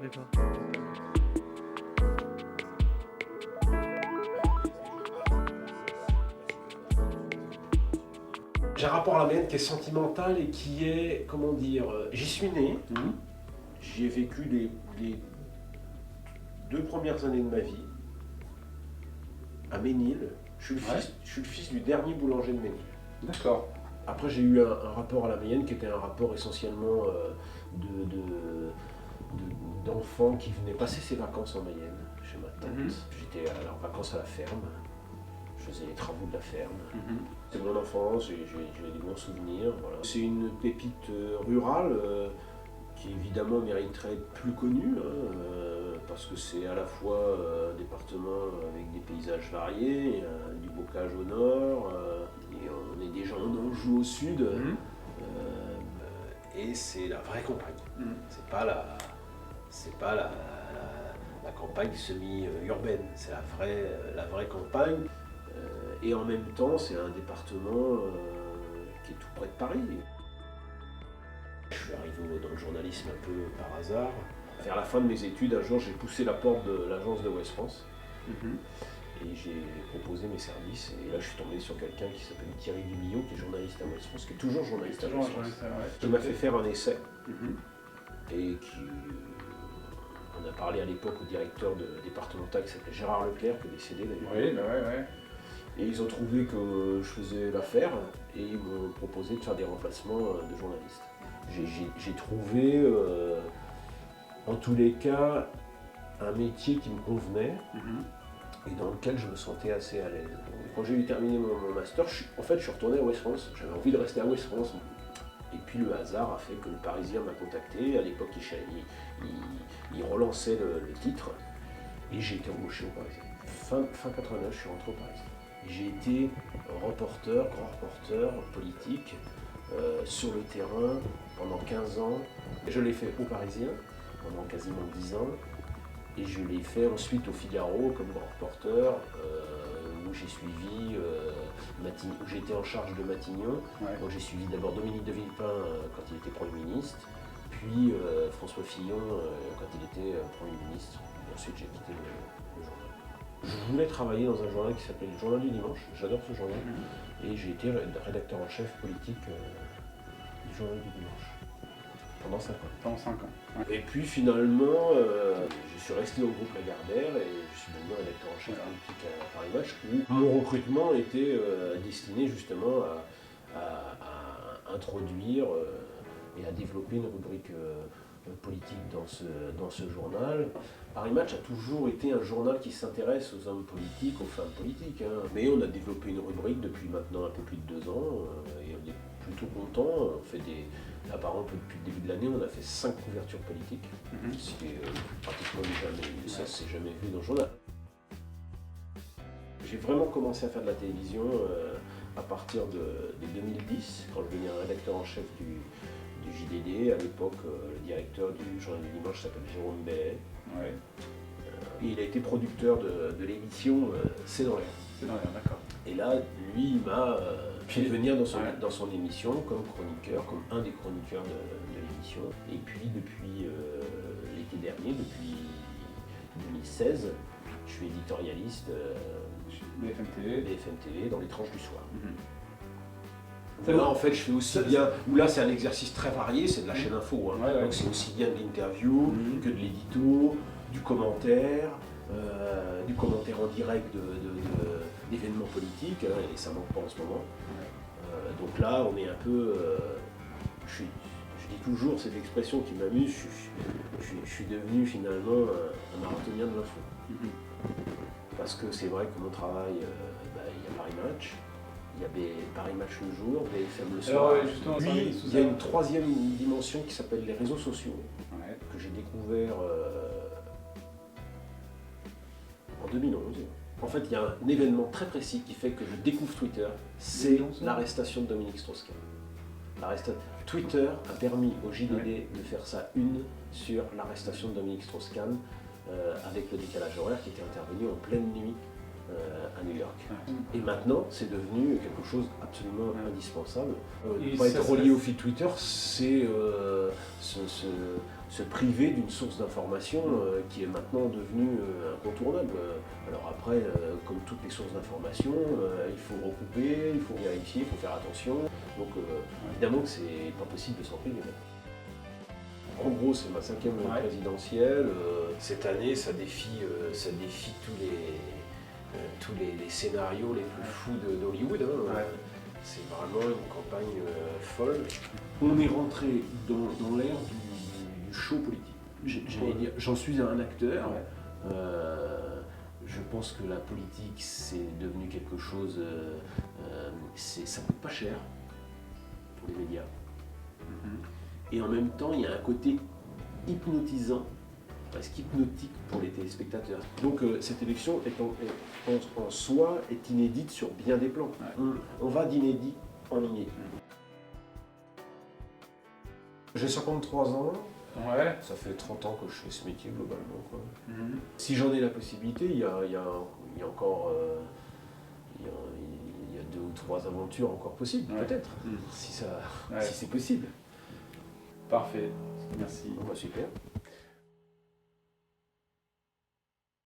savais pas. J'ai un rapport à la Mayenne qui est sentimental et qui est, comment dire, j'y suis né, j'y ai vécu les 2 premières années de ma vie, à Ménil. Je suis le fils du dernier boulanger de Ménil. D'accord. Après, j'ai eu un rapport à la Mayenne qui était un rapport essentiellement d'enfants qui venaient passer ses vacances en Mayenne, chez ma tante. J'étais en vacances à la ferme, je faisais les travaux de la ferme. C'est mon enfance, j'ai des bons souvenirs. Voilà. C'est une pépite rurale qui évidemment mériterait d'être plus connue, parce que c'est à la fois un département avec des paysages variés, du bocage au nord, et on est déjà en Anjou au sud, et c'est la vraie campagne. C'est pas la campagne semi-urbaine, c'est la vraie campagne, et en même temps c'est un département qui est tout près de Paris. Je suis arrivé dans le journalisme un peu par hasard. Vers la fin de mes études, un jour, j'ai poussé la porte de l'agence de Ouest France et j'ai proposé mes services. Et là, je suis tombé sur quelqu'un qui s'appelle Thierry Dumillot, qui est journaliste à Ouest France, qui est toujours journaliste à Ouest France, qui m'a fait faire un essai et qui... On a parlé à l'époque au directeur départemental qui s'appelait Gérard Leclerc, qui est décédé d'ailleurs. Oui, bah ouais. Et ils ont trouvé que je faisais l'affaire et ils m'ont proposé de faire des remplacements de journalistes. J'ai trouvé, en tous les cas, un métier qui me convenait et dans lequel je me sentais assez à l'aise. Quand j'ai eu terminé mon master, je suis retourné à Ouest France. J'avais envie de rester à Ouest France. Et puis le hasard a fait que le Parisien m'a contacté. À l'époque, il relançait le titre et j'ai été embauché au Parisien. Fin 89, je suis rentré au Parisien. J'ai été grand reporter politique sur le terrain pendant 15 ans. Je l'ai fait au Parisien pendant quasiment 10 ans. Et je l'ai fait ensuite au Figaro comme grand reporter, où j'ai suivi, où j'étais en charge de Matignon. Donc j'ai suivi d'abord Dominique de Villepin quand il était Premier ministre, puis François Fillon quand il était Premier ministre. Et ensuite j'ai quitté le journal. Je voulais travailler dans un journal qui s'appelait le Journal du Dimanche, j'adore ce journal, et j'ai été rédacteur en chef politique du Journal du Dimanche. Pendant 5 ans. Pendant 5 ans. Ouais. Et puis finalement, je suis resté au groupe Lagardère et je suis devenu rédacteur en chef politique à Paris Match, où mon recrutement était destiné justement à introduire et à développer une rubrique politique dans ce journal. Paris Match a toujours été un journal qui s'intéresse aux hommes politiques, aux femmes politiques, mais on a développé une rubrique depuis maintenant un peu plus de 2 ans et on est plutôt content. On fait là par exemple depuis le début de l'année, on a fait 5 couvertures politiques, ce qui est pratiquement jamais, ça c'est jamais vu dans le journal. J'ai vraiment commencé à faire de la télévision à partir de 2010, quand je devenais rédacteur en chef du JDD. À l'époque, le directeur du Journal du Dimanche s'appelle Jérôme Bellet. Il a été producteur de l'émission C'est dans l'air. C'est dans l'air, d'accord. Et là, lui, il m'a fait venir dans son émission comme chroniqueur, comme un des chroniqueurs de l'émission. Et puis depuis l'été dernier, depuis 2016, je suis éditorialiste BFM TV dans les tranches du soir. Là, en fait, je fais aussi bien, où là c'est un exercice très varié, c'est de la chaîne info, donc c'est aussi bien de l'interview que de l'édito, du commentaire en direct d'événements politiques, et ça manque pas en ce moment. Donc là, on est un peu, je dis toujours cette expression qui m'amuse, je suis devenu finalement un marathonien de l'info. Parce que c'est vrai que mon travail, il y a Paris Match. Il y avait Paris Match le jour, BFM le soir. Puis il y a une troisième dimension qui s'appelle les réseaux sociaux, que j'ai découvert en 2011. En fait, il y a un événement très précis qui fait que je découvre Twitter, c'est l'arrestation de Dominique Strauss-Kahn. Twitter a permis au JDD de faire sa une sur l'arrestation de Dominique Strauss-Kahn avec le décalage horaire qui était intervenu en pleine nuit à New York. Ouais. Et maintenant, c'est devenu quelque chose absolument indispensable. Et Ne pas ça, être relié au feed Twitter, c'est se priver d'une source d'information qui est maintenant devenue incontournable. Alors après, comme toutes les sources d'information, il faut recouper, il faut vérifier, il faut faire attention. Donc évidemment que c'est pas possible de s'en priver. En gros, c'est ma 5e présidentielle. Cette année, ça défie tous les scénarios les plus fous d'Hollywood. Hein. C'est vraiment une campagne folle. On est rentré dans l'ère du show politique. J'allais dire, j'en suis un acteur. Je pense que la politique, c'est devenu quelque chose. Ça coûte pas cher pour les médias. Et en même temps, il y a un côté hypnotisant, presque hypnotique pour les téléspectateurs. Donc cette élection en soi est inédite sur bien des plans. On va d'inédit en inédit. J'ai 53 ans. Ouais. Ça fait 30 ans que je fais ce métier globalement, quoi. Si j'en ai la possibilité, il y a encore il y a 2 ou 3 aventures encore possibles, peut-être, si c'est possible. Parfait, merci. Bon, bah, super.